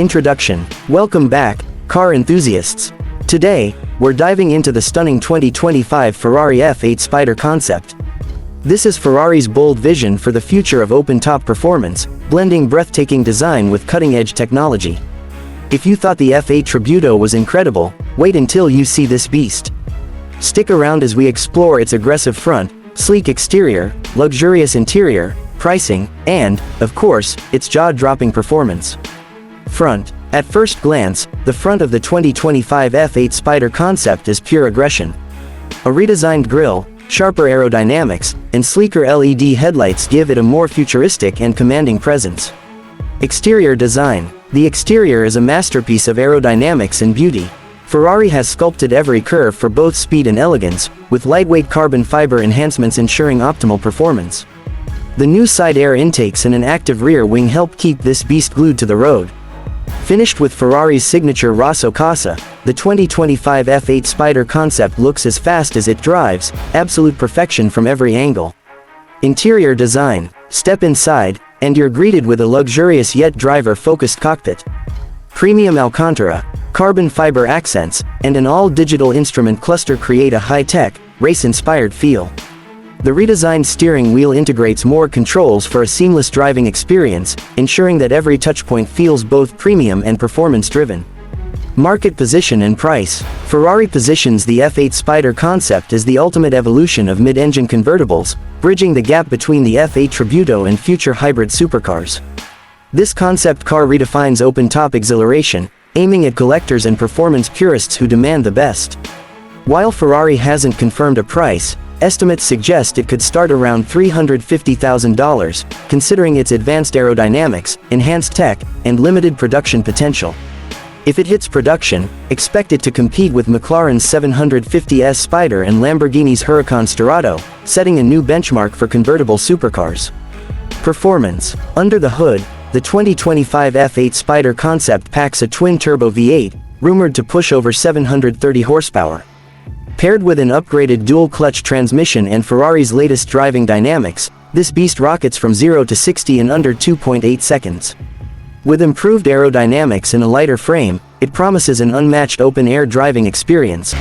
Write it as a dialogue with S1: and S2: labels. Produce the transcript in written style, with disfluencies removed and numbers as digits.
S1: Introduction. Welcome back, car enthusiasts. Today, we're diving into the stunning 2025 Ferrari F8 Spider Concept. This is Ferrari's bold vision for the future of open-top performance, blending breathtaking design with cutting-edge technology. If you thought the F8 Tributo was incredible, wait until you see this beast. Stick around as we explore its aggressive front, sleek exterior, luxurious interior, pricing, and, of course, its jaw-dropping performance. Front. At first glance, the front of the 2025 F8 Spider Concept is pure aggression. A redesigned grille, sharper aerodynamics, and sleeker LED headlights give it a more futuristic and commanding presence. Exterior design. The exterior is a masterpiece of aerodynamics and beauty. Ferrari has sculpted every curve for both speed and elegance, with lightweight carbon fiber enhancements ensuring optimal performance. The new side air intakes and an active rear wing help keep this beast glued to the road. Finished with Ferrari's signature Rosso Casa, the 2025 F8 Spider Concept looks as fast as it drives, absolute perfection from every angle. Interior design. Step inside, and you're greeted with a luxurious yet driver-focused cockpit. Premium Alcantara, carbon fiber accents, and an all-digital instrument cluster create a high-tech, race-inspired feel. The redesigned steering wheel integrates more controls for a seamless driving experience, ensuring that every touchpoint feels both premium and performance-driven. Market position and price. Ferrari positions the F8 Spider Concept as the ultimate evolution of mid-engine convertibles, bridging the gap between the F8 Tributo and future hybrid supercars. This concept car redefines open-top exhilaration, aiming at collectors and performance purists who demand the best. While Ferrari hasn't confirmed a price, estimates suggest it could start around $350,000, considering its advanced aerodynamics, enhanced tech, and limited production potential. If it hits production, expect it to compete with McLaren's 750S Spider and Lamborghini's Huracan Storado, setting a new benchmark for convertible supercars. Performance. Under the hood, the 2025 F8 Spider Concept packs a twin-turbo V8, rumored to push over 730 horsepower. Paired with an upgraded dual-clutch transmission and Ferrari's latest driving dynamics, this beast rockets from 0 to 60 in under 2.8 seconds. With improved aerodynamics and a lighter frame, it promises an unmatched open-air driving experience,